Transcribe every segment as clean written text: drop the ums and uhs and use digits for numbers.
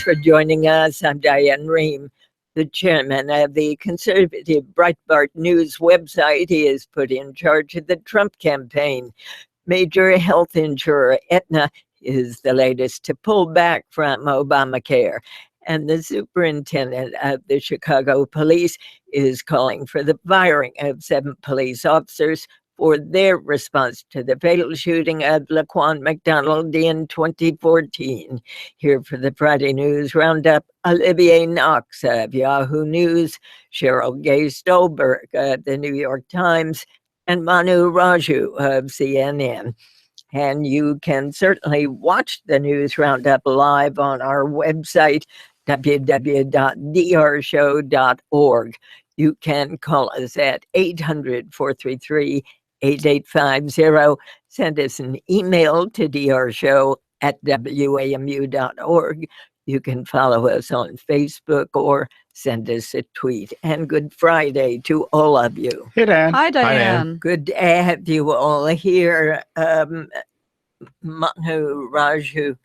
for joining us. I'm Diane Rehm, the chairman of the conservative Breitbart News website. He is put in charge of the Trump campaign. Major health insurer Aetna is the latest to pull back from Obamacare. And the superintendent of the Chicago police is calling for the firing of 7 police officers for their response to the fatal shooting of Laquan McDonald in 2014. Here for the Friday News Roundup, Olivier Knox of Yahoo News, Cheryl Gay Stolberg of the New York Times, and Manu Raju of CNN. And you can certainly watch the News Roundup live on our website, www.drshow.org. You can call us at 800-433-8850. Send us an email to drshow@wamu.org. You can follow us on Facebook or send us a tweet. And good Friday to all of you. Hey, Dan. Hi, Diane. Good to have you all here. Manu Raju,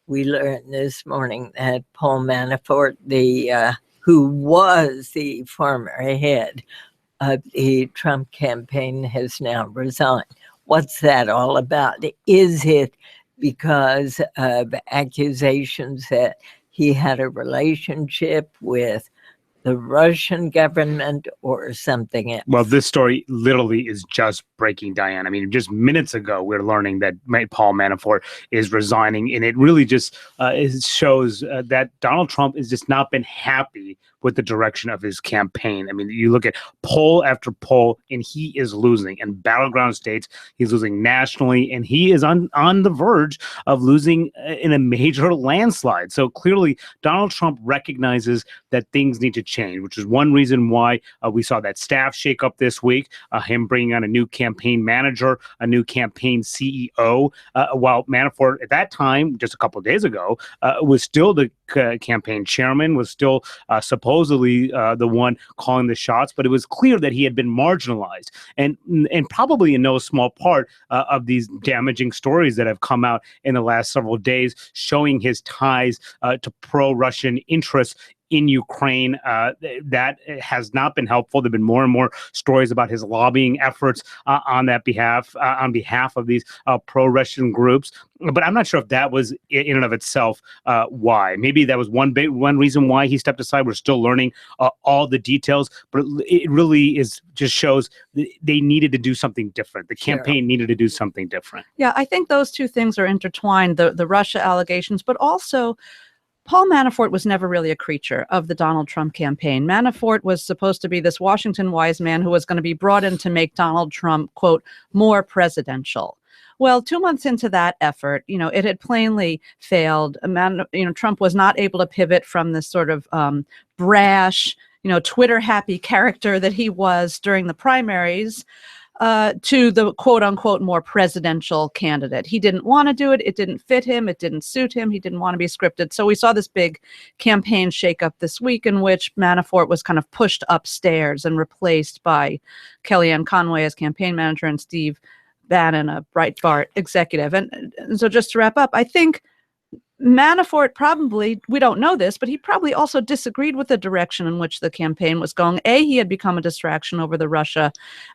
we learned this morning that Paul Manafort, who was the former head of the Trump campaign, has now resigned. What's that all about? Is it because of accusations that he had a relationship with the Russian government or something else? Well, this story literally is just breaking, Diane. I mean, just minutes ago, we're learning that Paul Manafort is resigning, and it really just shows that Donald Trump has just not been happy with the direction of his campaign. I mean, you look at poll after poll, and he is losing. In battleground states, he's losing nationally, and he is on the verge of losing in a major landslide. So clearly, Donald Trump recognizes that things need to change, which is one reason why we saw that staff shakeup this week, him bringing on a new campaign manager, a new campaign CEO, while Manafort at that time, just a couple of days ago, was still the campaign chairman, was still supposedly the one calling the shots, but it was clear that he had been marginalized, and probably in no small part of these damaging stories that have come out in the last several days, showing his ties to pro-Russian interests in Ukraine. That has not been helpful. There have been more and more stories about his lobbying efforts on behalf of these pro-Russian groups. But I'm not sure if that was in and of itself why. Maybe that was one reason why he stepped aside. We're still learning all the details, but it really just shows they needed to do something different. The campaign needed to do something different. Yeah, I think those two things are intertwined, the Russia allegations, but also Paul Manafort was never really a creature of the Donald Trump campaign. Manafort was supposed to be this Washington wise man who was going to be brought in to make Donald Trump, quote, more presidential. Well, 2 months into that effort, it had plainly failed. Trump was not able to pivot from this sort of brash, Twitter happy character that he was during the primaries to the quote unquote more presidential candidate. He didn't want to do it. It didn't fit him. It didn't suit him. He didn't want to be scripted. So we saw this big campaign shakeup this week in which Manafort was kind of pushed upstairs and replaced by Kellyanne Conway as campaign manager and Steve Bannon, a Breitbart executive. And so just to wrap up, I think Manafort probably, we don't know this, but he probably also disagreed with the direction in which the campaign was going. A, he had become a distraction over the Russia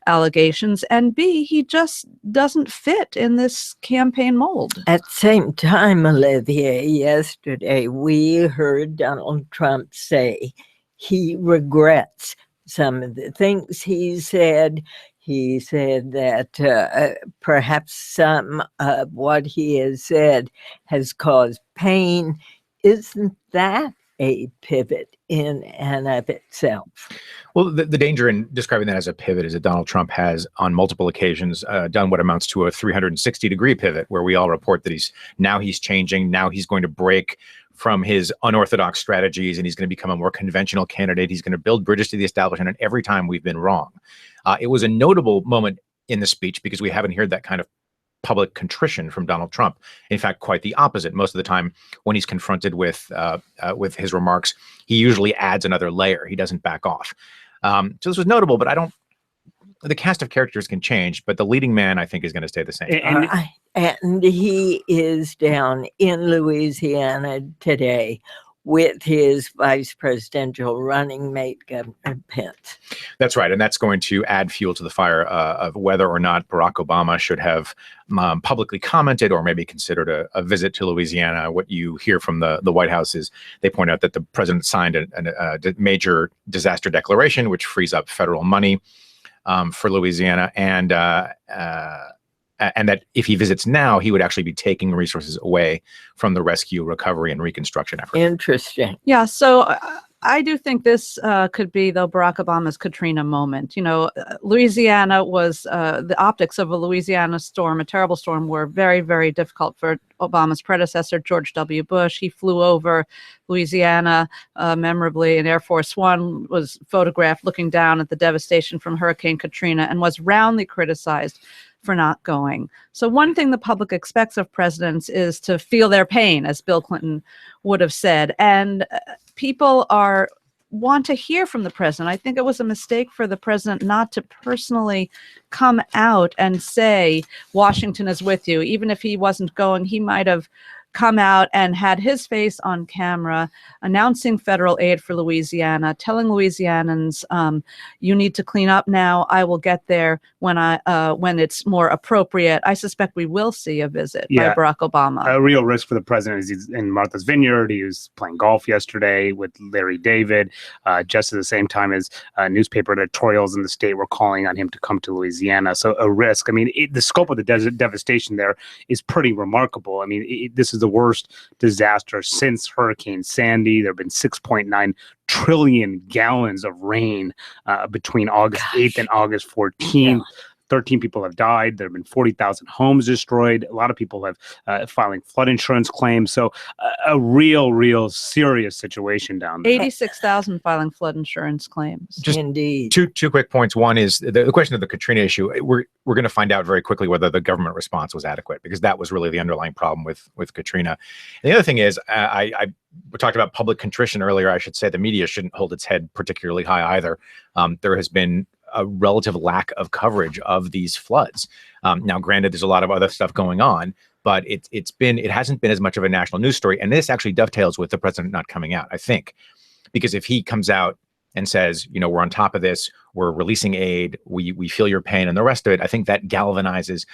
allegations, and B, he just doesn't fit in this campaign mold. At the same time, Olivier, yesterday we heard Donald Trump say he regrets some of the things he said. He said that perhaps some of what he has said has caused pain. Isn't that a pivot in and of itself? Well, the danger in describing that as a pivot is that Donald Trump has, on multiple occasions, done what amounts to a 360-degree pivot, where we all report that he's changing, now he's going to break from his unorthodox strategies, and he's going to become a more conventional candidate. He's going to build bridges to the establishment, and every time we've been wrong. It was a notable moment in the speech because we haven't heard that kind of public contrition from Donald Trump. In fact, quite the opposite. Most of the time when he's confronted with his remarks, he usually adds another layer. He doesn't back off. So this was notable, but the cast of characters can change, but the leading man, I think, is going to stay the same. And he is down in Louisiana today. with his vice presidential running mate, Governor Pence. That's right. And that's going to add fuel to the fire of whether or not Barack Obama should have publicly commented or maybe considered a visit to Louisiana. What you hear from the White House is they point out that the president signed a major disaster declaration, which frees up federal money for Louisiana. And that if he visits now, he would actually be taking resources away from the rescue, recovery, and reconstruction effort. Interesting. Yeah, so I do think this could be, though, Barack Obama's Katrina moment. You know, Louisiana was, the optics of a Louisiana storm, a terrible storm, were very, very difficult for Obama's predecessor, George W. Bush. He flew over Louisiana memorably in Air Force One, was photographed looking down at the devastation from Hurricane Katrina, and was roundly criticized for not going. So one thing the public expects of presidents is to feel their pain, as Bill Clinton would have said. And people want to hear from the president. I think it was a mistake for the president not to personally come out and say, Washington is with you. Even if he wasn't going, he might have come out and had his face on camera announcing federal aid for Louisiana, telling Louisianans, you need to clean up now. I will get there when it's more appropriate. I suspect we will see a visit by Barack Obama. A real risk for the president is he's in Martha's Vineyard. He was playing golf yesterday with Larry David, just at the same time as newspaper editorials in the state were calling on him to come to Louisiana. So a risk. I mean, the scope of the devastation there is pretty remarkable. I mean, this is the worst disaster since Hurricane Sandy. There have been 6.9 trillion gallons of rain between August 8th and August 14th. 13 people have died. There have been 40,000 homes destroyed. A lot of people have filing flood insurance claims. So a real serious situation down there. 86,000 filing flood insurance claims. Just Indeed. Two quick points. One is the question of the Katrina issue. We're going to find out very quickly whether the government response was adequate, because that was really the underlying problem with Katrina. And the other thing is, we talked about public contrition earlier. I should say the media shouldn't hold its head particularly high either. There has been a relative lack of coverage of these floods. Now, granted, there's a lot of other stuff going on, but it hasn't been as much of a national news story. And this actually dovetails with the president not coming out, I think, because if he comes out and says, you know, we're on top of this, we're releasing aid, we feel your pain, and the rest of it, I think that galvanizes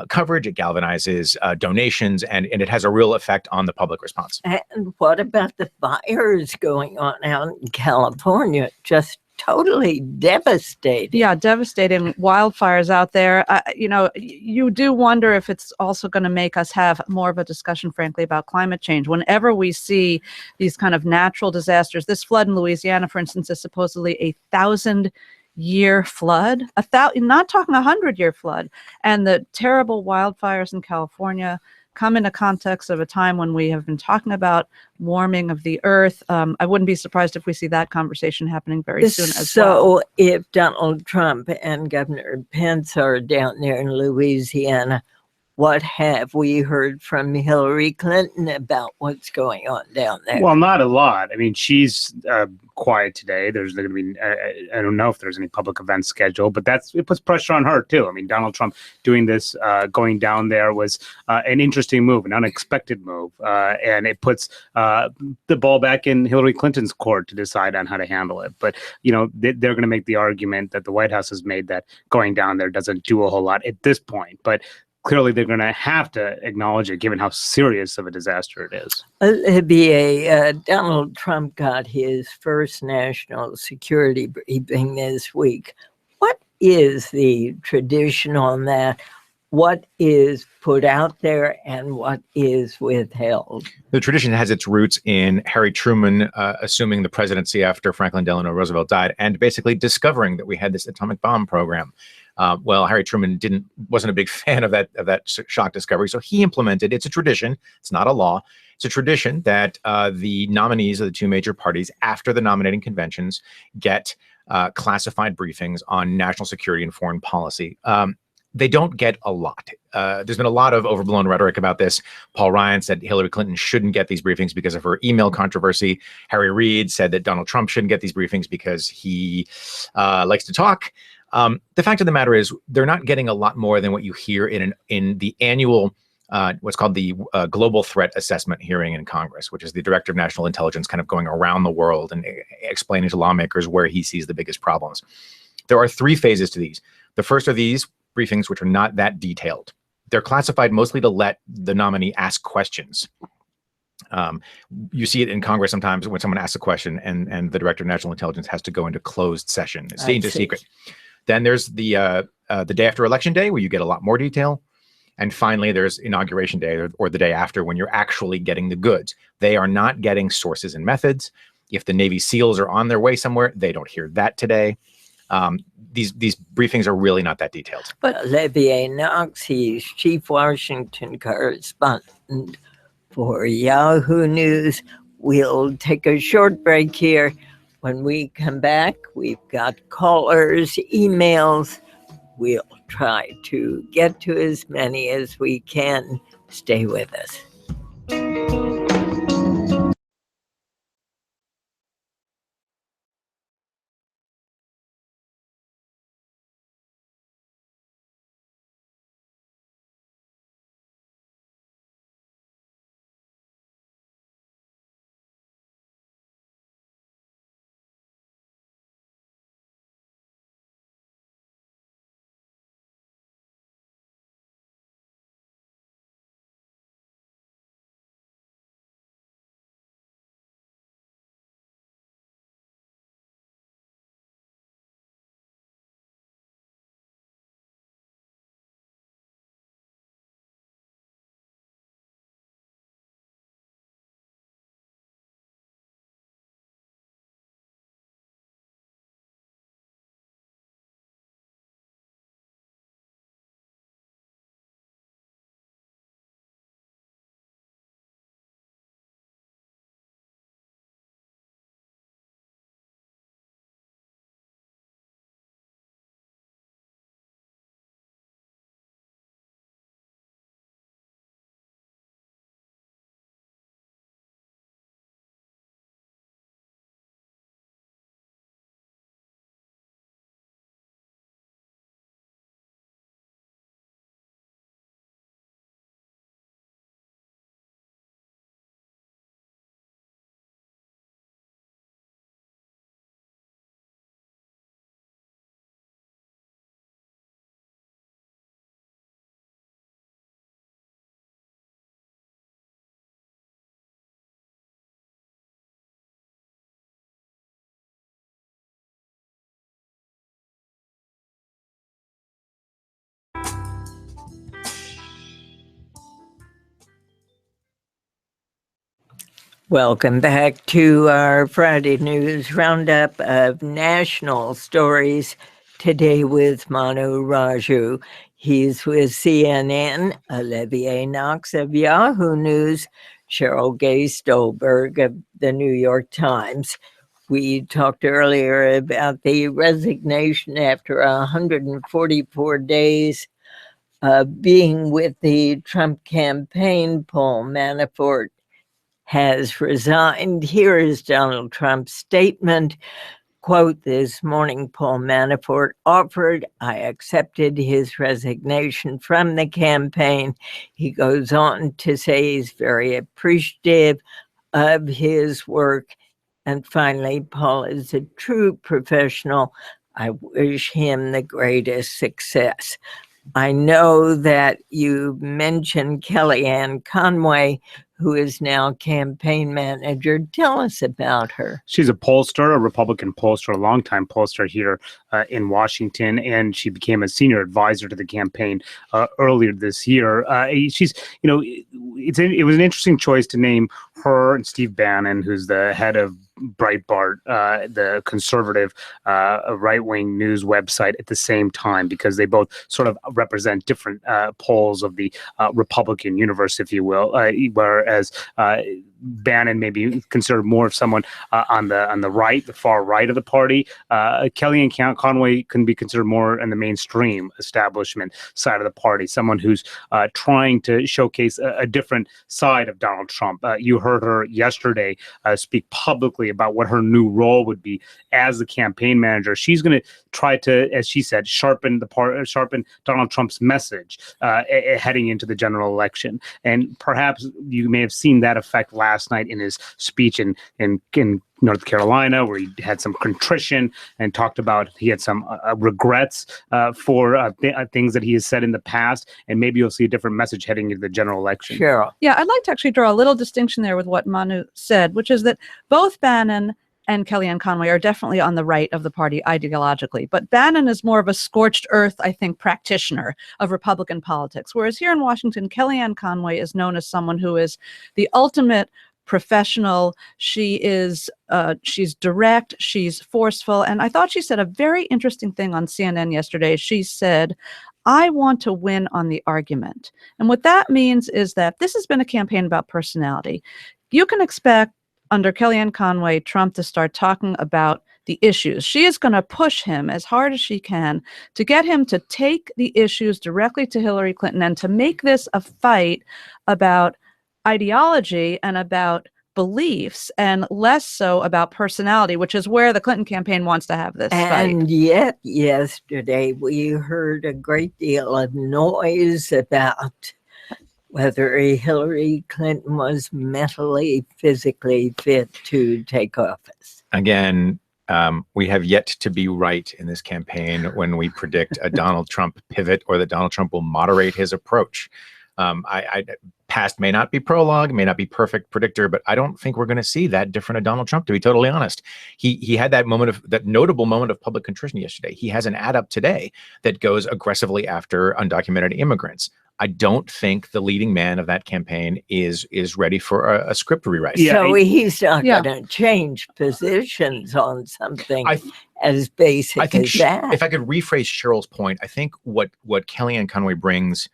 coverage, it galvanizes donations, and it has a real effect on the public response. And what about the fires going on out in California? Just totally devastating. Yeah, devastating wildfires out there. You know, you do wonder if it's also going to make us have more of a discussion, frankly, about climate change. Whenever we see these kind of natural disasters, this flood in Louisiana, for instance, is supposedly a 1,000-year flood, not talking 100-year flood, and the terrible wildfires in California come in a context of a time when we have been talking about warming of the earth. I wouldn't be surprised if we see that conversation happening very soon as well. So if Donald Trump and Governor Pence are down there in Louisiana, what have we heard from Hillary Clinton about what's going on down there? Well, not a lot. I mean, she's quiet today. There's going to be, I don't know if there's any public events scheduled, but it puts pressure on her too. I mean, Donald Trump doing this, going down there was an interesting move, an unexpected move. And it puts the ball back in Hillary Clinton's court to decide on how to handle it. But, you know, they're going to make the argument that the White House has made that going down there doesn't do a whole lot at this point. But clearly, they're going to have to acknowledge it, given how serious of a disaster it is. Donald Trump got his first national security briefing this week. What is the tradition on that? What is put out there and what is withheld? The tradition has its roots in Harry Truman assuming the presidency after Franklin Delano Roosevelt died, and basically discovering that we had this atomic bomb program. Well, Harry Truman wasn't a big fan of that shock discovery, so he implemented. It's a tradition. It's not a law. It's a tradition that the nominees of the two major parties, after the nominating conventions, get classified briefings on national security and foreign policy. They don't get a lot. There's been a lot of overblown rhetoric about this. Paul Ryan said Hillary Clinton shouldn't get these briefings because of her email controversy. Harry Reid said that Donald Trump shouldn't get these briefings because he likes to talk. The fact of the matter is they're not getting a lot more than what you hear in the annual what's called the Global Threat Assessment hearing in Congress, which is the Director of National Intelligence kind of going around the world and explaining to lawmakers where he sees the biggest problems. There are 3 phases to these. The first are these briefings, which are not that detailed. They're classified mostly to let the nominee ask questions. You see it in Congress sometimes when someone asks a question and the Director of National Intelligence has to go into closed session. It's stayed secret. Then there's the day after Election Day, where you get a lot more detail. And finally, there's Inauguration Day or the day after, when you're actually getting the goods. They are not getting sources and methods. If the Navy SEALs are on their way somewhere, they don't hear that today. These briefings are really not that detailed. But Olivier Knox, he's chief Washington correspondent for Yahoo News. We'll take a short break here. When we come back, we've got callers, emails. We'll try to get to as many as we can. Stay with us. Welcome back to our Friday News Roundup of national stories. Today with Manu Raju. He's with CNN, Olivier Knox of Yahoo News, Cheryl Gay Stolberg of the New York Times. We talked earlier about the resignation after 144 days being with the Trump campaign. Paul Manafort has resigned. Here is Donald Trump's statement. Quote, this morning, Paul Manafort offered, I accepted his resignation from the campaign. He goes on to say he's very appreciative of his work. And finally, Paul is a true professional. I wish him the greatest success. I know that you mentioned Kellyanne Conway, who is now campaign manager. Tell us about her. She's a pollster, a Republican pollster, a longtime pollster here in Washington, and she became a senior advisor to the campaign earlier this year. She's, it was an interesting choice to name her and Steve Bannon, who's the head of Breitbart, the conservative right-wing news website, at the same time, because they both sort of represent different poles of the Republican universe, if you will, whereas Bannon may be considered more of someone on the right, the far right of the party. Kellyanne Conway can be considered more in the mainstream establishment side of the party, someone who's trying to showcase a different side of Donald Trump. You heard her yesterday speak publicly about what her new role would be as the campaign manager. She's going to try to, as she said, sharpen Donald Trump's message heading into the general election. And perhaps you may have seen that effect last night in his speech in North Carolina, where he had some contrition and talked about he had some regrets for things that he has said in the past. And maybe you'll see a different message heading into the general election. Cheryl. Yeah, I'd like to actually draw a little distinction there with what Manu said, which is that both Bannon and Kellyanne Conway are definitely on the right of the party ideologically. But Bannon is more of a scorched earth, I think, practitioner of Republican politics. Whereas here in Washington, Kellyanne Conway is known as someone who is the ultimate professional. She is she's direct, she's forceful. And I thought she said a very interesting thing on CNN yesterday. She said, I want to win on the argument. And what that means is that this has been a campaign about personality. You can expect under Kellyanne Conway, Trump to start talking about the issues. She is going to push him as hard as she can to get him to take the issues directly to Hillary Clinton and to make this a fight about ideology and about beliefs and less so about personality, which is where the Clinton campaign wants to have this fight. And yet yesterday we heard a great deal of noise about whether Hillary Clinton was mentally, physically fit to take office. Again, we have yet to be right in this campaign when we predict a Donald Trump pivot or that Donald Trump will moderate his approach. Past may not be prologue, may not be perfect predictor, but I don't think we're going to see that different of Donald Trump, to be totally honest. He had that notable moment of public contrition yesterday. He has an ad up today that goes aggressively after undocumented immigrants. I don't think the leading man of that campaign is ready for a script rewrite. Yeah, so he's not going to change positions on something as basic as that. If I could rephrase Cheryl's point, I think what Kellyanne Conway brings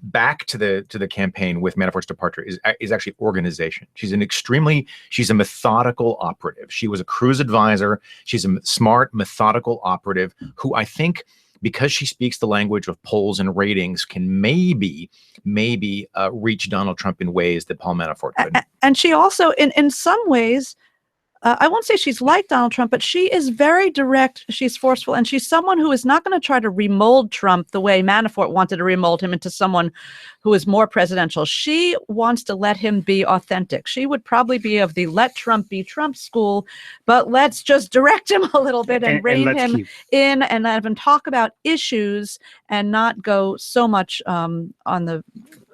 back to the campaign with Manafort's departure is actually organization. She's a methodical operative. She was a Cruz advisor. She's a smart, methodical operative who I think, because she speaks the language of polls and ratings, can maybe reach Donald Trump in ways that Paul Manafort couldn't. And she also, in some ways, I won't say she's like Donald Trump, but she is very direct. She's forceful, and she's someone who is not going to try to remold Trump the way Manafort wanted to remold him into someone who is more presidential. She wants to let him be authentic. She would probably be of the let Trump be Trump school, but let's just direct him a little bit and rein him in and have him talk about issues and not go so much on the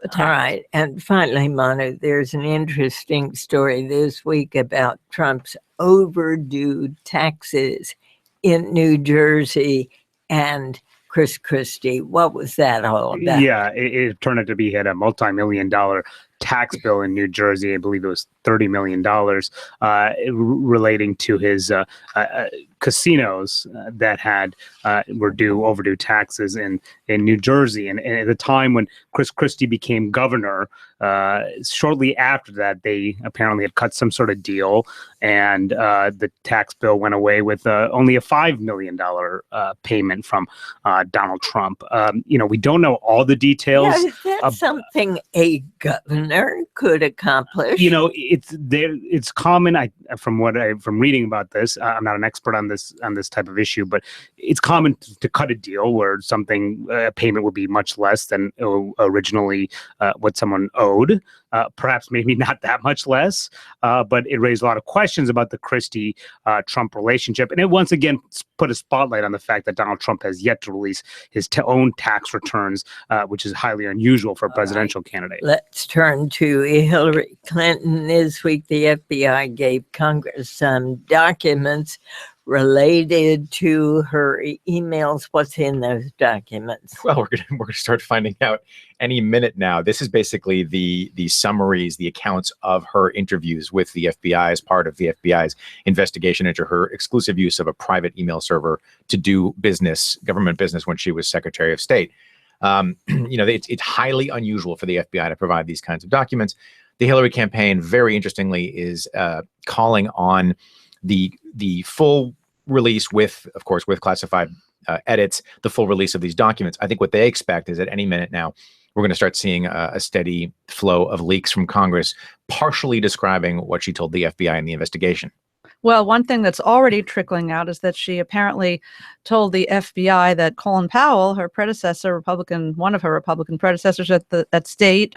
attack. All right. And finally, Manu, there's an interesting story this week about Trump's overdue taxes in New Jersey and Chris Christie. What was that all about? Yeah, it turned out to be he had a multi-million-dollar tax bill in New Jersey. I believe it was $30 million relating to his casinos that were overdue taxes in New Jersey. And at the time when Chris Christie became governor, shortly after that, they apparently had cut some sort of deal, and the tax bill went away with only a $5 million payment from Donald Trump. We don't know all the details. Yeah, is that something a governor could accomplish? It's common. From reading about this, I'm not an expert on this type of issue, but it's common to cut a deal where a payment would be much less than originally what someone owed. Perhaps maybe not that much less, but it raised a lot of questions about the Christie-Trump relationship. And it once again put a spotlight on the fact that Donald Trump has yet to release his own tax returns, which is highly unusual for a presidential candidate. Let's turn to Hillary Clinton. This week, the FBI gave Congress some documents related to her emails. What's in those documents? Well, we're gonna start finding out any minute now. This is basically the summaries, the accounts of her interviews with the FBI as part of the FBI's investigation into her exclusive use of a private email server to do government business when she was Secretary of State. It's highly unusual for the FBI to provide these kinds of documents. The Hillary campaign, very interestingly, is calling on the full release with, of course, with classified edits, the full release of these documents. I think what they expect is at any minute now, we're going to start seeing a steady flow of leaks from Congress, partially describing what she told the FBI in the investigation. Well, one thing that's already trickling out is that she apparently told the FBI that Colin Powell, her predecessor, one of her Republican predecessors at State,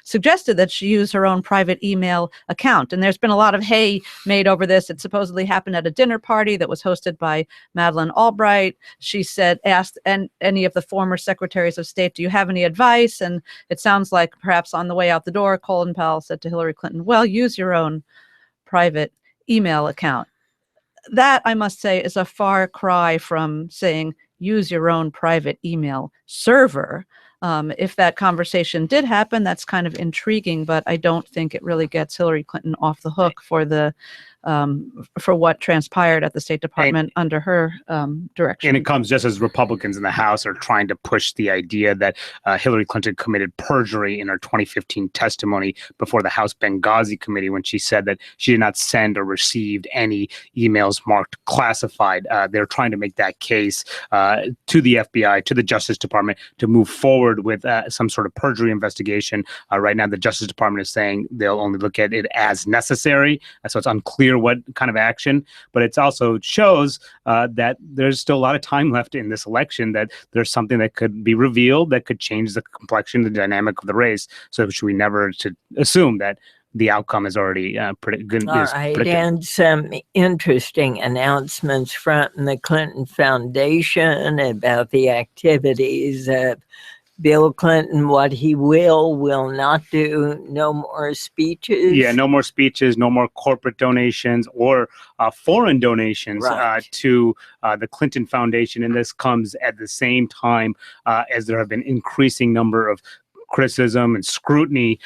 suggested that she use her own private email account. And there's been a lot of hay made over this. It supposedly happened at a dinner party that was hosted by Madeleine Albright. She asked any of the former secretaries of state, do you have any advice? And it sounds like perhaps on the way out the door, Colin Powell said to Hillary Clinton, well, use your own private email account. That, I must say, is a far cry from saying use your own private email server. If that conversation did happen, that's kind of intriguing, but I don't think it really gets Hillary Clinton off the hook for what transpired at the State Department under her direction. And it comes just as Republicans in the House are trying to push the idea that Hillary Clinton committed perjury in her 2015 testimony before the House Benghazi Committee when she said that she did not send or received any emails marked classified. They're trying to make that case to the FBI, to the Justice Department, to move forward with some sort of perjury investigation. Right now, the Justice Department is saying they'll only look at it as necessary. So it's unclear what kind of action, but it also shows that there's still a lot of time left in this election, that there's something that could be revealed that could change the complexion, the dynamic of the race. So should we never to assume that the outcome is already pretty good? All right, and some interesting announcements from the Clinton Foundation about the activities of Bill Clinton, what he will not do, no more speeches. Yeah, no more speeches, no more corporate donations or foreign donations to the Clinton Foundation. And this comes at the same time as there have been increasing number of criticism and scrutiny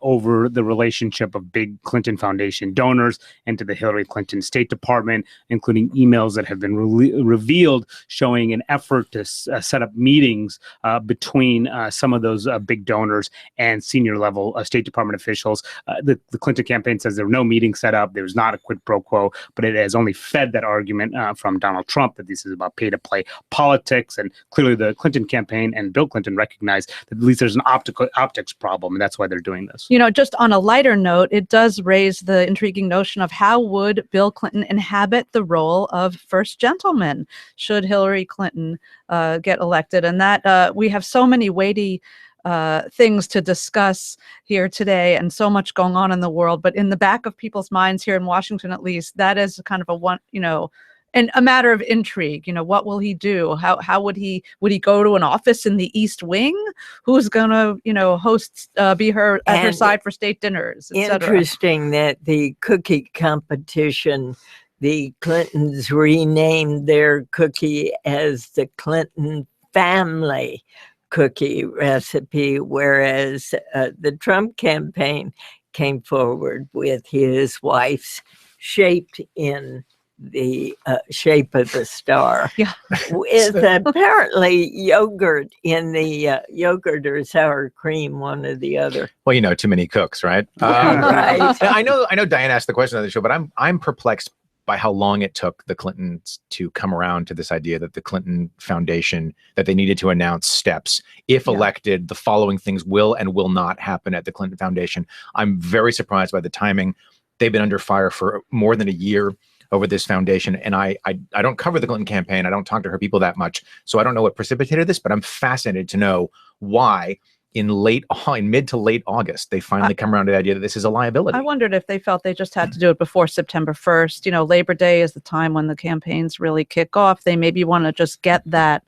over the relationship of big Clinton Foundation donors and to the Hillary Clinton State Department, including emails that have been revealed showing an effort to set up meetings between some of those big donors and senior level State Department officials. The Clinton campaign says there were no meetings set up. There's not a quid pro quo, but it has only fed that argument from Donald Trump that this is about pay to play politics. And clearly the Clinton campaign and Bill Clinton recognize that at least there's an optics problem, and that's why they're doing this. You know, just on a lighter note, it does raise the intriguing notion of how would Bill Clinton inhabit the role of first gentleman should Hillary Clinton get elected. And that we have so many weighty things to discuss here today and so much going on in the world. But in the back of people's minds here in Washington, at least, that is kind of and a matter of intrigue. You know, what will he do? How would he go to an office in the East Wing? Who's gonna, host, be at her side for state dinners, etc. Interesting that the cookie competition, the Clintons renamed their cookie as the Clinton family cookie recipe, whereas the Trump campaign came forward with his wife's shaped in the shape of the star, with apparently yogurt in the yogurt or sour cream, one or the other. Well, too many cooks, right? Right. I know Diane asked the question on the show, but I'm perplexed by how long it took the Clintons to come around to this idea that the Clinton Foundation, that they needed to announce steps. If elected, the following things will and will not happen at the Clinton Foundation. I'm very surprised by the timing. They've been under fire for more than a year over this foundation. And I don't cover the Clinton campaign. I don't talk to her people that much. So I don't know what precipitated this, but I'm fascinated to know why in mid to late August, they finally come around to the idea that this is a liability. I wondered if they felt they just had to do it before September 1st. Labor Day is the time when the campaigns really kick off. They maybe want to just get that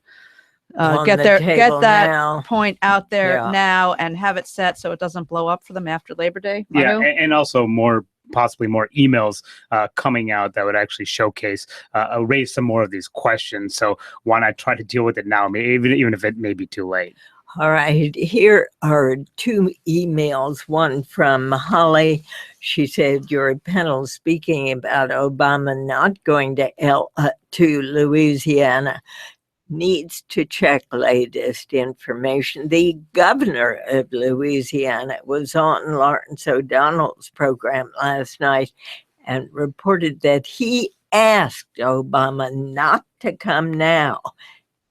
point out there now and have it set so it doesn't blow up for them after Labor Day. Yeah, and also possibly more emails coming out that would actually showcase, raise some more of these questions. So why not try to deal with it now, even if it may be too late? All right, here are two emails, one from Holly. She said, your panel speaking about Obama not going to Louisiana needs to check latest information. The governor of Louisiana was on Lawrence O'Donnell's program last night and reported that he asked Obama not to come now,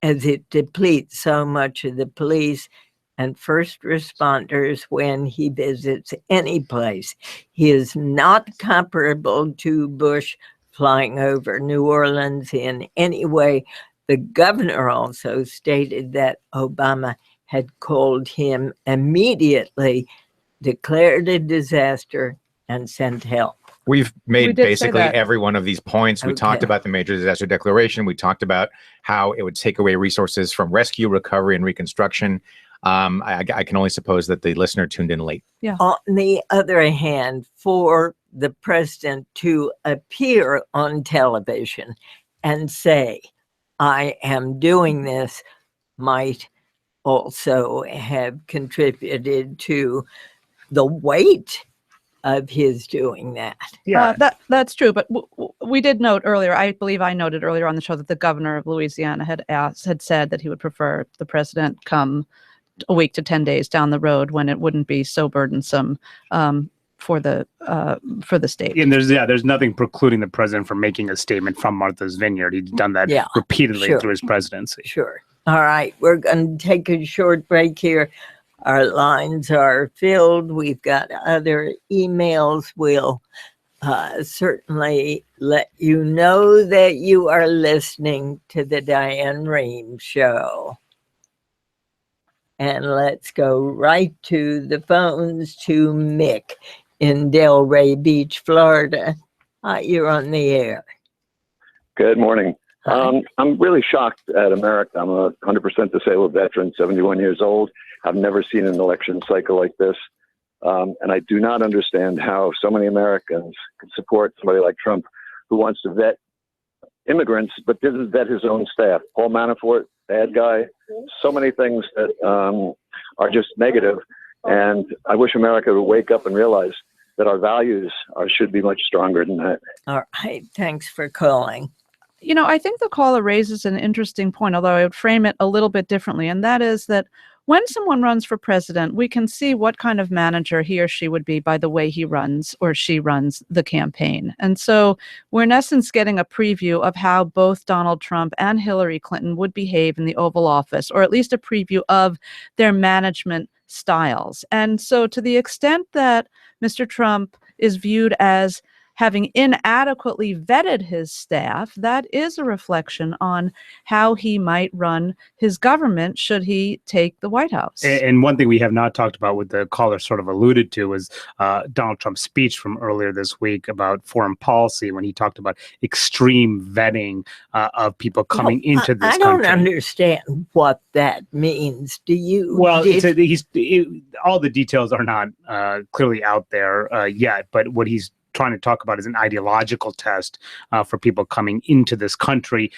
as it depletes so much of the police and first responders when he visits any place. He is not comparable to Bush flying over New Orleans in any way. The governor also stated that Obama had called him immediately, declared a disaster, and sent help. We've made did say basically that. every one of these points. We talked Okay. about the major disaster declaration. We talked about how it would take away resources from rescue, recovery, and reconstruction. I can only suppose that the listener tuned in late. On the other hand, for the president to appear on television and say, I am doing this, might also have contributed to the weight of his doing that. Yeah. That's true. But we did note earlier, I believe I noted earlier on the show, that the governor of Louisiana had said that he would prefer the president come a week to 10 days down the road when it wouldn't be so burdensome for the state. And there's nothing precluding the president from making a statement from Martha's Vineyard. He's done that repeatedly through his presidency. Sure. All right. We're going to take a short break here. Our lines are filled. We've got other emails. We'll certainly let you know that you are listening to the Diane Rehm Show. And let's go right to the phones to Mick in Delray Beach, Florida. You're on the air. Good morning. Hi. I'm really shocked at America. I'm a 100% disabled veteran, 71 years old. I've never seen an election cycle like this. And I do not understand how so many Americans can support somebody like Trump, who wants to vet immigrants, but doesn't vet his own staff. Paul Manafort, bad guy. So many things that are just negative. And I wish America would wake up and realize that our values should be much stronger than that. All right. Thanks for calling. I think the caller raises an interesting point, although I would frame it a little bit differently. And that is that when someone runs for president, we can see what kind of manager he or she would be by the way he runs or she runs the campaign. And so we're in essence getting a preview of how both Donald Trump and Hillary Clinton would behave in the Oval Office, or at least a preview of their management styles. And so to the extent that Mr. Trump is viewed as having inadequately vetted his staff, that is a reflection on how he might run his government should he take the White House. And one thing we have not talked about, what the caller sort of alluded to, was Donald Trump's speech from earlier this week about foreign policy, when he talked about extreme vetting of people coming into this country. I don't understand what that means. Do you? Well, all the details are not clearly out there yet, but what he's trying to talk about is an ideological test for people coming into this country,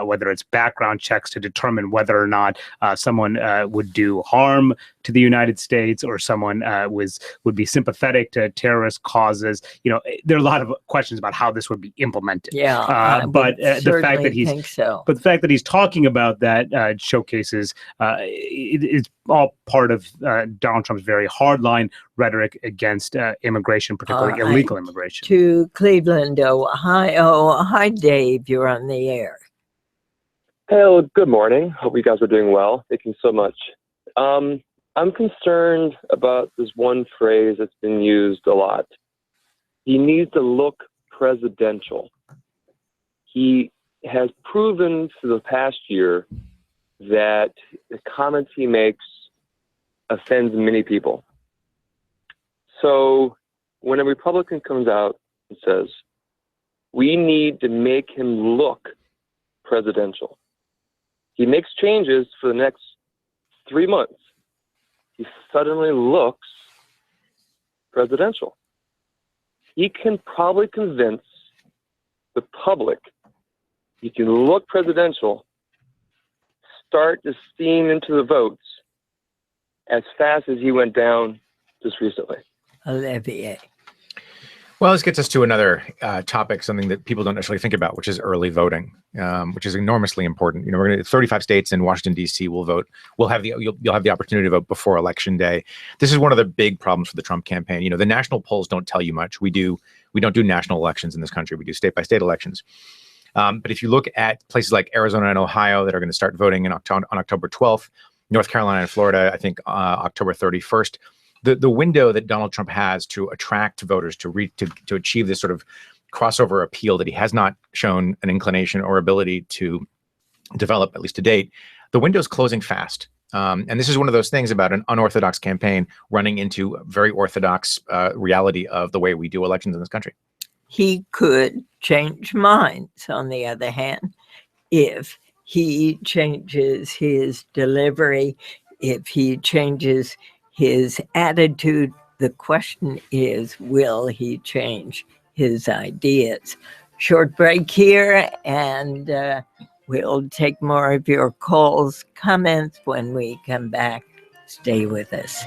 whether it's background checks to determine whether or not someone would do harm to the United States, or someone would be sympathetic to terrorist causes. There are a lot of questions about how this would be implemented. But the fact that he's talking about that showcases it's all part of Donald Trump's very hardline rhetoric against immigration, particularly illegal immigration. To Cleveland, Ohio. Hi, Dave. You're on the air. Hello, good morning. Hope you guys are doing well. Thank you so much. I'm concerned about this one phrase that's been used a lot. He needs to look presidential. He has proven for the past year that the comments he makes offends many people. So when a Republican comes out and says, we need to make him look presidential, he makes changes for the next 3 months. He suddenly looks presidential. He can probably convince the public he can look presidential, start to steam into the votes as fast as he went down just recently. Olivier. Well, this gets us to another topic, something that people don't necessarily think about, which is early voting, which is enormously important. We're going to 35 states in Washington, D.C. will vote. You'll have the opportunity to vote before Election Day. This is one of the big problems for the Trump campaign. The national polls don't tell you much. We do We don't do national elections in this country. We do state-by-state elections. But if you look at places like Arizona and Ohio that are going to start voting on October 12th, North Carolina and Florida, I think October 31st, the window that Donald Trump has to attract voters to achieve this sort of crossover appeal that he has not shown an inclination or ability to develop, at least to date, the window's closing fast. And this is one of those things about an unorthodox campaign running into a very orthodox reality of the way we do elections in this country. He could change minds, on the other hand, if he changes his delivery, if he changes his attitude. The question is, will he change his ideas? Short break here, and we'll take more of your calls, comments when we come back. Stay with us.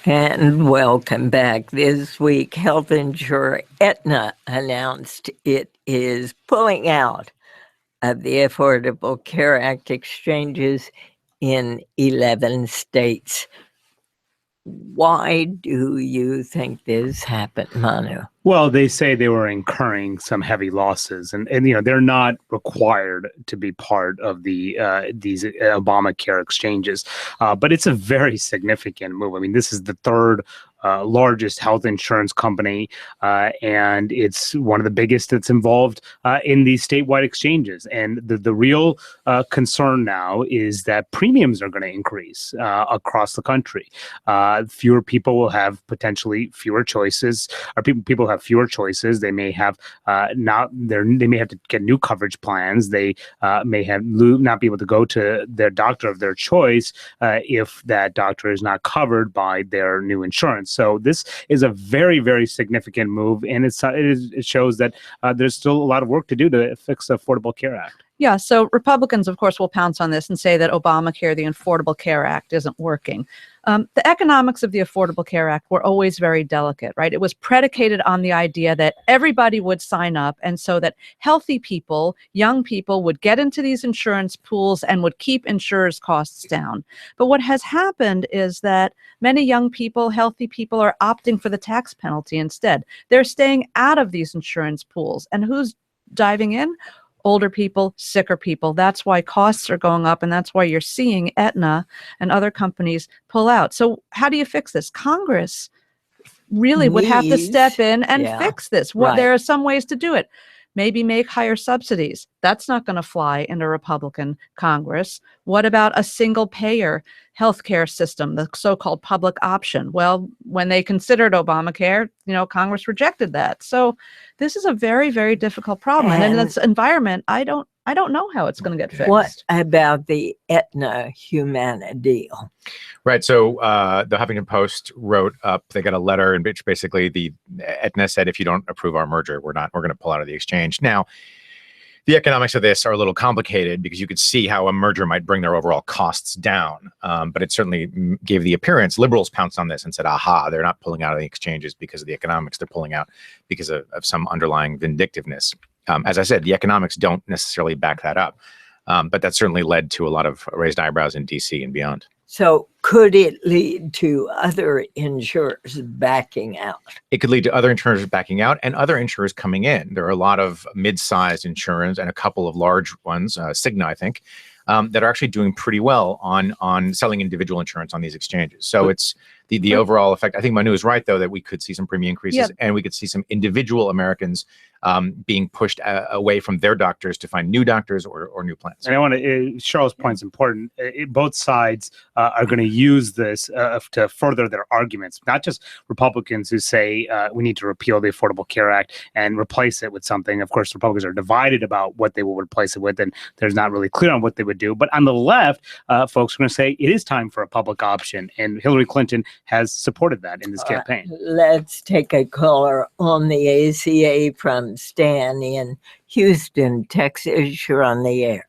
And welcome back. This week, health insurer Aetna announced it is pulling out of the Affordable Care Act exchanges in 11 states. Why do you think this happened, Manu? Well, they say they were incurring some heavy losses, and they're not required to be part of these Obamacare exchanges, but it's a very significant move. I mean, this is the third largest health insurance company, and it's one of the biggest that's involved in these statewide exchanges. And the real concern now is that premiums are going to increase across the country. Fewer people will have potentially fewer choices, or people have fewer choices. They may have they may have to get new coverage plans. They may have not be able to go to their doctor of their choice if that doctor is not covered by their new insurance. So this is a very, very significant move, and it shows that there's still a lot of work to do to fix the Affordable Care Act. Yeah, so Republicans, of course, will pounce on this and say that Obamacare, the Affordable Care Act, isn't working. The economics of the Affordable Care Act were always very delicate, right? It was predicated on the idea that everybody would sign up, and so that healthy people, young people, would get into these insurance pools and would keep insurers' costs down. But what has happened is that many young people, healthy people, are opting for the tax penalty instead. They're staying out of these insurance pools. And who's diving in? Older people, sicker people. That's why costs are going up, and that's why you're seeing Aetna and other companies pull out. So how do you fix this? Congress really would have to step in and fix this. There are some ways to do it. Maybe make higher subsidies. That's not going to fly in a Republican Congress. What about a single payer healthcare system, the so-called public option? Well, when they considered Obamacare, Congress rejected that. So this is a very, very difficult problem. And in this environment, I don't know how it's going to get fixed. What about the Aetna Humana deal? Right. So the Huffington Post wrote up, they got a letter in which basically the Aetna said, if you don't approve our merger, we're going to pull out of the exchange. Now, the economics of this are a little complicated because you could see how a merger might bring their overall costs down. But it certainly gave the appearance, liberals pounced on this and said, aha, they're not pulling out of the exchanges because of the economics. They're pulling out because of some underlying vindictiveness. As I said, the economics don't necessarily back that up. But that certainly led to a lot of raised eyebrows in DC and beyond. So could it lead to other insurers backing out? It could lead to other insurers backing out and other insurers coming in. There are a lot of mid-sized insurers and a couple of large ones, Cigna, I think, that are actually doing pretty well on selling individual insurance on these exchanges. So it's the overall effect. I think Manu is right, though, that we could see some premium increases and we could see some individual Americans being pushed away from their doctors to find new doctors or new plans. And I want to, Charles' point is important. Both sides are going to use this to further their arguments, not just Republicans who say we need to repeal the Affordable Care Act and replace it with something. Of course, Republicans are divided about what they will replace it with, and there's not really clear on what they would do. But on the left, folks are going to say it is time for a public option, and Hillary Clinton has supported that in this campaign. Let's take a caller on the ACA from Stan in Houston, Texas. You're on the air.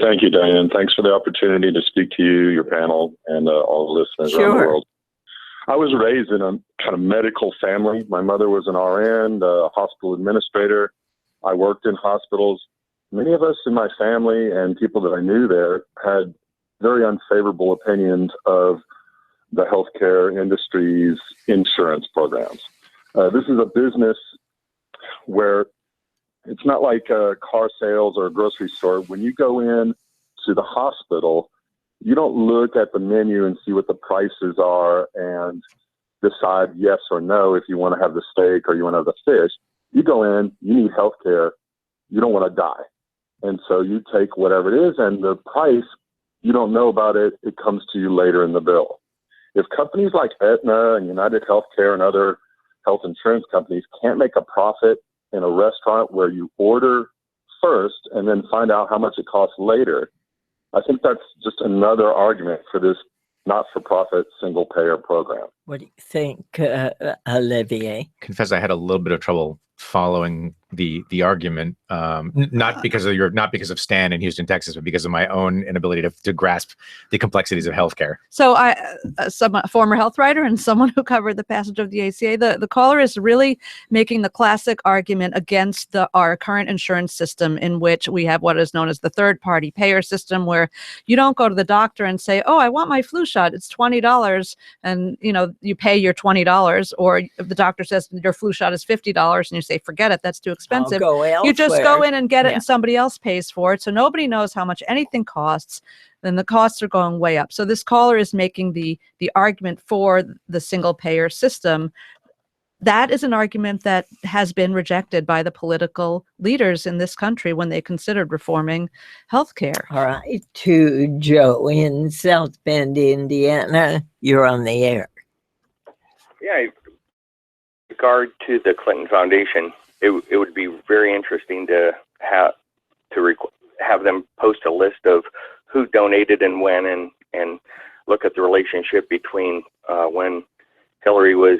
Thank you, Diane. Thanks for the opportunity to speak to you, your panel, and all the listeners around the world. I was raised in a kind of medical family. My mother was an RN, a hospital administrator. I worked in hospitals. Many of us in my family and people that I knew there had very unfavorable opinions of the healthcare industry's insurance programs. This is a business where it's not like car sales or a grocery store. When you go in to the hospital, you don't look at the menu and see what the prices are and decide yes or no if you want to have the steak or you want to have the fish. You go in, you need health care, you don't want to die. And so you take whatever it is, and the price, you don't know about it, it comes to you later in the bill. If companies like Aetna and United Healthcare and other health insurance companies can't make a profit in a restaurant where you order first and then find out how much it costs later, I think that's just another argument for this not-for-profit single-payer program. What do you think, Olivier? Confess I had a little bit of trouble following the argument, not because of Stan in Houston, Texas, but because of my own inability to grasp the complexities of healthcare. So a former health writer and someone who covered the passage of the ACA, the caller is really making the classic argument against our current insurance system, in which we have what is known as the third-party payer system, where you don't go to the doctor and say, "Oh, I want my flu shot. It's $20," and you pay your $20, or if the doctor says your flu shot is $50, and you say, "Forget it, that's too expensive." You just go in and get it, and somebody else pays for it. So nobody knows how much anything costs. Then the costs are going way up. So this caller is making the argument for the single payer system. That is an argument that has been rejected by the political leaders in this country when they considered reforming healthcare. All right, to Joe in South Bend, Indiana, you're on the air. Yeah, in regard to the Clinton Foundation, it would be very interesting to have them post a list of who donated and when, and look at the relationship between when Hillary was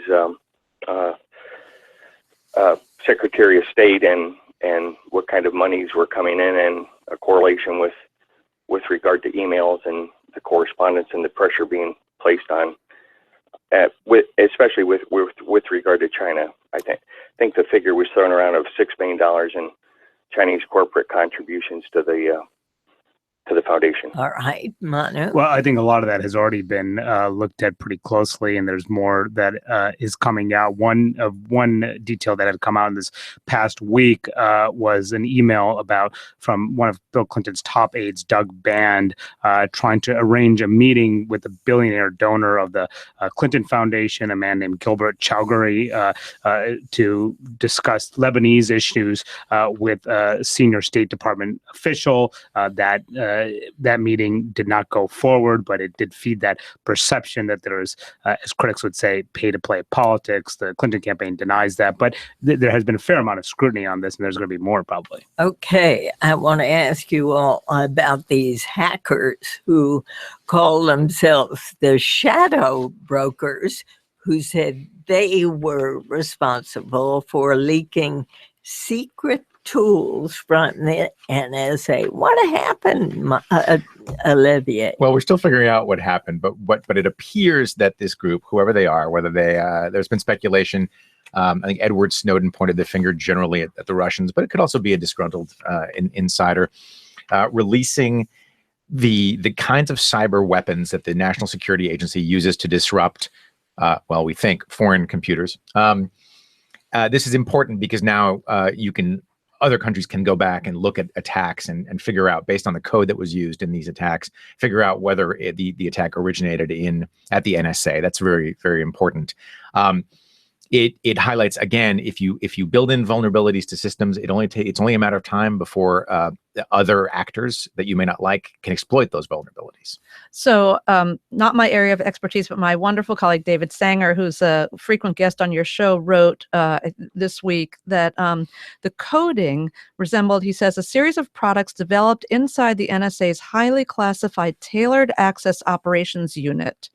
Secretary of State and what kind of monies were coming in, a correlation with regard to emails and the correspondence and the pressure being placed on, especially with regard to China. I think the figure was thrown around of $6 million in Chinese corporate contributions to the foundation. All right, Manu. Well, I think a lot of that has already been looked at pretty closely, and there's more that is coming out. One detail that had come out in this past week was an email from one of Bill Clinton's top aides, Doug Band, trying to arrange a meeting with the billionaire donor of the Clinton Foundation, a man named Gilbert Chowdhury, to discuss Lebanese issues with a senior State Department official. That meeting did not go forward, but it did feed that perception that there is, as critics would say, pay-to-play politics. The Clinton campaign denies that, but there has been a fair amount of scrutiny on this, and there's going to be more probably. Okay, I want to ask you all about these hackers who call themselves the shadow brokers, who said they were responsible for leaking secret tools from the NSA. What happened, Olivier? Well, we're still figuring out what happened, but it appears that this group, whoever they are, whether there's been speculation. I think Edward Snowden pointed the finger generally at the Russians, but it could also be a disgruntled insider releasing the kinds of cyber weapons that the National Security Agency uses to disrupt, we think, foreign computers. This is important because now other countries can go back and look at attacks and figure out, based on the code that was used in these attacks, figure out whether the attack originated at the NSA. That's very, very important. It highlights, again, if you build in vulnerabilities to systems, it's only a matter of time before the other actors that you may not like can exploit those vulnerabilities. So not my area of expertise, but my wonderful colleague David Sanger, who's a frequent guest on your show, wrote this week that the coding resembled, he says, a series of products developed inside the NSA's highly classified Tailored Access Operations Unit,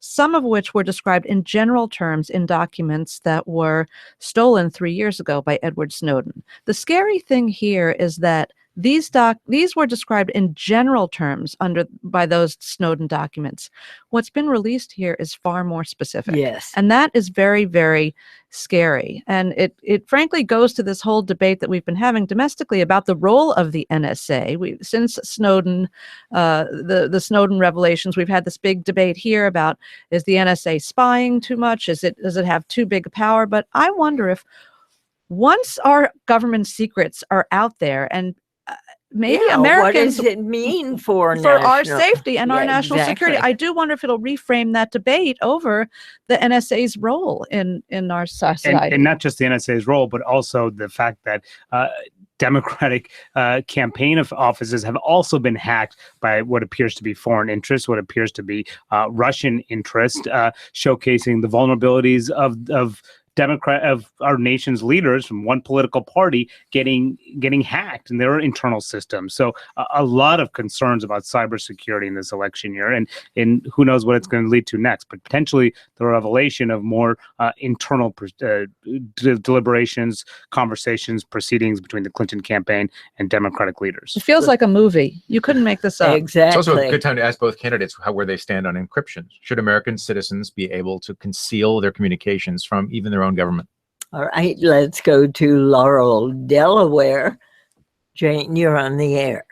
some of which were described in general terms in documents that were stolen 3 years ago by Edward Snowden. The scary thing here is that these were described in general terms by those Snowden documents. What's been released here is far more specific. Yes. And that is very, very scary. And it frankly goes to this whole debate that we've been having domestically about the role of the NSA. Since Snowden, the Snowden revelations, we've had this big debate here about, is the NSA spying too much? Does it have too big a power? But I wonder if once our government secrets are out there and maybe Americans, what does it mean for our safety and our national security? I do wonder if it'll reframe that debate over the NSA's role in our society. And not just the NSA's role, but also the fact that Democratic campaign offices have also been hacked by what appears to be foreign interests, what appears to be Russian interest, showcasing the vulnerabilities of our nation's leaders from one political party getting hacked in their internal systems. So a lot of concerns about cybersecurity in this election year, and who knows what it's going to lead to next, but potentially the revelation of more internal deliberations, conversations, proceedings between the Clinton campaign and Democratic leaders. It feels like a movie. You couldn't make this up. Exactly. It's also a good time to ask both candidates where they stand on encryption. Should American citizens be able to conceal their communications from even their own government? All right, let's go to Laurel, Delaware. Jane, you're on the air.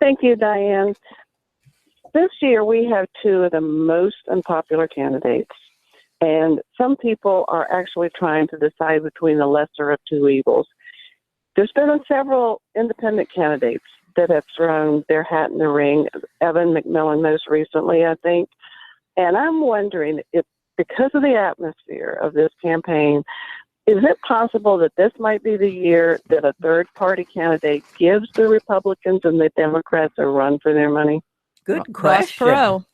Thank you, Diane. This year we have two of the most unpopular candidates, and some people are actually trying to decide between the lesser of two evils. There's been several independent candidates that have thrown their hat in the ring, Evan McMillan most recently, I think, and I'm wondering if, because of the atmosphere of this campaign, is it possible that this might be the year that a third-party candidate gives the Republicans and the Democrats a run for their money? Good question. Ross Perot.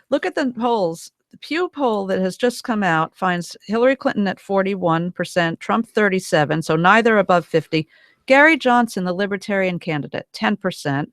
Look at the polls. The Pew poll that has just come out finds Hillary Clinton at 41%, Trump 37%, so neither above 50%. Gary Johnson, the Libertarian candidate, 10%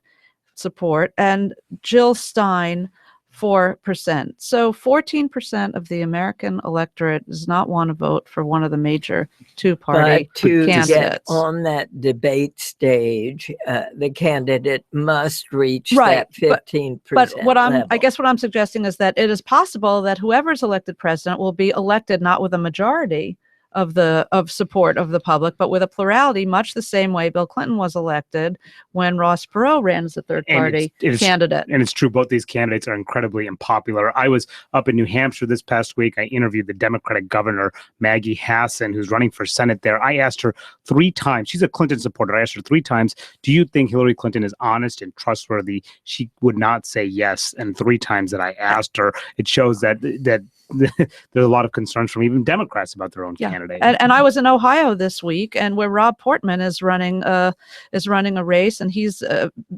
support, and Jill Stein, 4%. So 14% of the American electorate does not want to vote for one of the major two-party But to candidates. get on that debate stage, the candidate must reach that 15% But what level. I guess what I'm suggesting is that it is possible that whoever's elected president will be elected not with a majority of support of the public, but with a plurality, much the same way Bill Clinton was elected when Ross Perot ran as a third party candidate. And it's true, both these candidates are incredibly unpopular. I was up in New Hampshire this past week. I interviewed the Democratic governor, Maggie Hassan, who's running for Senate there. I asked her 3 times, she's a Clinton supporter. I asked her 3 times, do you think Hillary Clinton is honest and trustworthy? She would not say yes. And 3 times that I asked her, it shows that there's a lot of concerns from even Democrats about their own candidate. And I was in Ohio this week, and where Rob Portman is running a race, and he's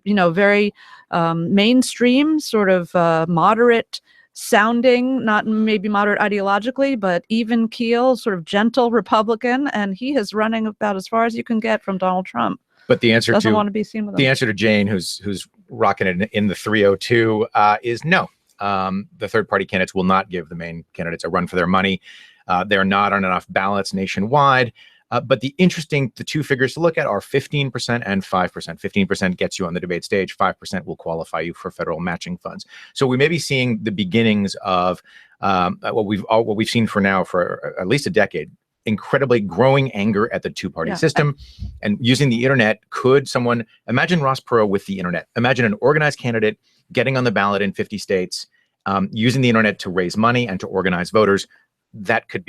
very mainstream, sort of moderate sounding, not maybe moderate ideologically, but even keel, sort of gentle Republican, and he is running about as far as you can get from Donald Trump. But the answer doesn't want to be seen with him. The answer to Jane, who's rocking it in the 302, is no. The third party candidates will not give the main candidates a run for their money. They're not on enough ballots nationwide. But the 2 figures to look at are 15% and 5%. 15% gets you on the debate stage. 5% will qualify you for federal matching funds. So we may be seeing the beginnings of what we've seen for at least a decade. Incredibly growing anger at the two-party system and using the internet. Could someone imagine Ross Perot with the internet? Imagine an organized candidate getting on the ballot in 50 states, using the internet to raise money and to organize voters. That could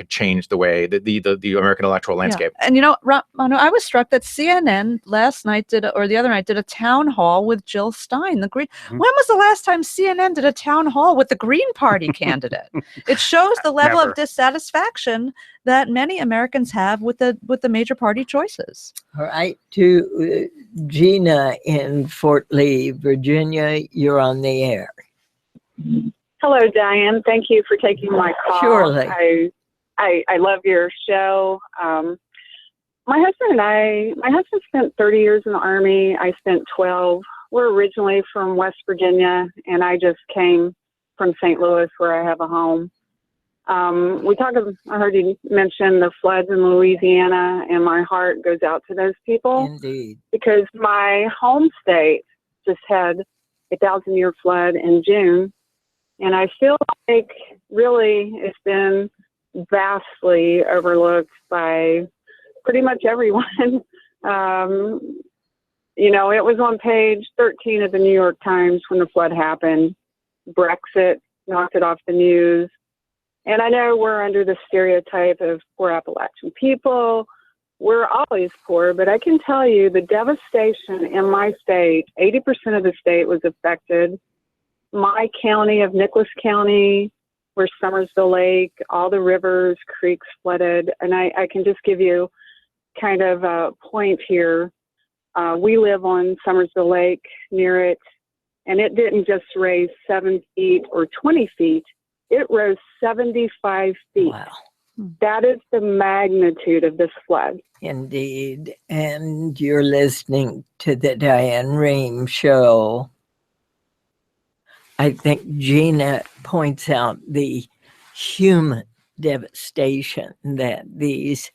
change the way the American electoral landscape. Yeah. And Manu, I was struck that CNN last night the other night did a town hall with Jill Stein, the Green. When was the last time CNN did a town hall with the Green Party candidate? It shows the level of dissatisfaction that many Americans have with the major party choices. All right, to Gina in Fort Lee, Virginia, you're on the air. Hello, Diane. Thank you for taking my call. Surely. I love your show. My husband spent 30 years in the Army. I spent 12. We're originally from West Virginia, and I just came from St. Louis, where I have a home. I heard you mention the floods in Louisiana, and my heart goes out to those people. Indeed. Because my home state just had a 1,000-year flood in June. And I feel like really it's been vastly overlooked by pretty much everyone. It was on page 13 of the New York Times when the flood happened. Brexit knocked it off the news. And I know we're under the stereotype of poor Appalachian people. We're always poor, but I can tell you the devastation in my state, 80% of the state was affected. My county of Nicholas County, where Summersville Lake, all the rivers, creeks flooded. And I can just give you kind of a point here. We live on Summersville Lake near it, and it didn't just raise 7 feet or 20 feet. It rose 75 feet. Wow. That is the magnitude of this flood. Indeed. And you're listening to the Diane Rehm Show. I think Gina points out the human devastation that these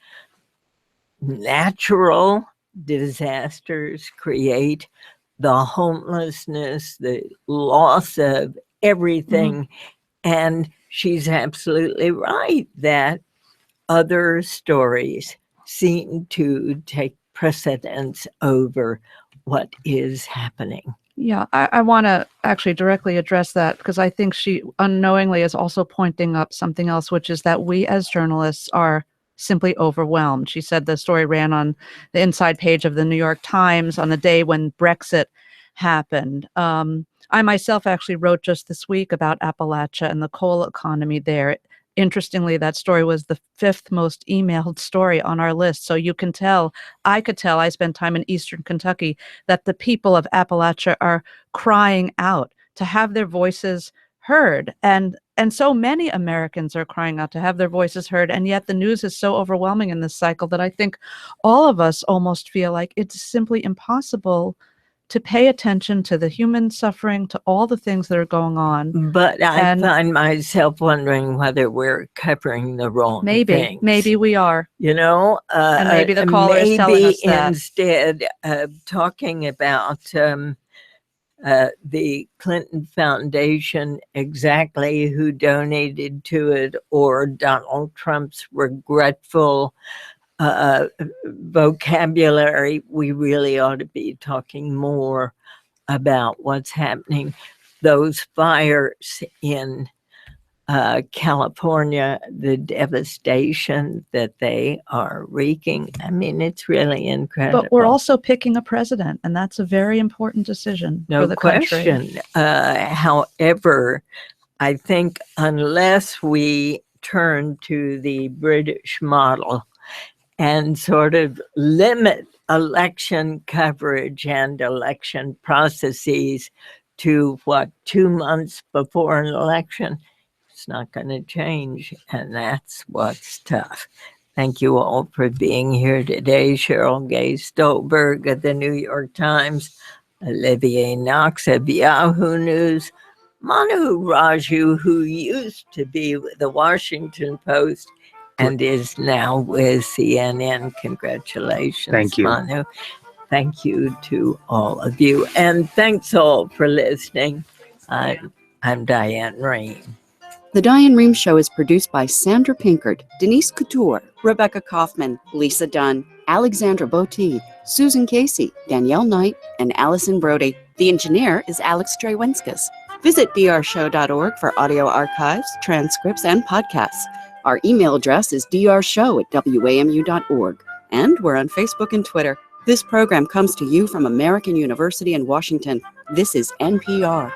natural disasters create, the homelessness, the loss of everything. And she's absolutely right that other stories seem to take precedence over what is happening. Yeah, I want to actually directly address that, because I think she unknowingly is also pointing up something else, which is that we as journalists are simply overwhelmed. She said the story ran on the inside page of the New York Times on the day when Brexit happened. I myself actually wrote just this week about Appalachia and the coal economy there. Interestingly, that story was the 5th most emailed story on our list. So you can tell, I spent time in Eastern Kentucky, that the people of Appalachia are crying out to have their voices heard. And so many Americans are crying out to have their voices heard. And yet the news is so overwhelming in this cycle that I think all of us almost feel like it's simply impossible to pay attention to the human suffering, to all the things that are going on. But I find myself wondering whether we're covering the wrong things. Maybe we are. You know, and maybe the caller is telling us that. Instead of talking about the Clinton Foundation, exactly who donated to it, or Donald Trump's regretful vocabulary, we really ought to be talking more about what's happening. Those fires in California, the devastation that they are wreaking. I mean, it's really incredible. But we're also picking a president, and that's a very important decision for the question. country. However, I think unless we turn to the British model and sort of limit election coverage and election processes to 2 months before an election, it's not going to change, and that's what's tough. Thank you all for being here today. Cheryl Gay Stolberg of the New York Times, Olivier Knox of Yahoo News, Manu Raju, who used to be with the Washington Post and is now with CNN. Congratulations, Thank you. Manu. Thank you to all of you. And thanks all for listening. I'm Diane Rehm. The Diane Rehm Show is produced by Sandra Pinkert, Denise Couture, Rebecca Kaufman, Lisa Dunn, Alexandra Botti, Susan Casey, Danielle Knight, and Allison Brody. The engineer is Alex Drewenskas. Visit drshow.org for audio archives, transcripts, and podcasts. Our email address is drshow@wamu.org. And we're on Facebook and Twitter. This program comes to you from American University in Washington. This is NPR.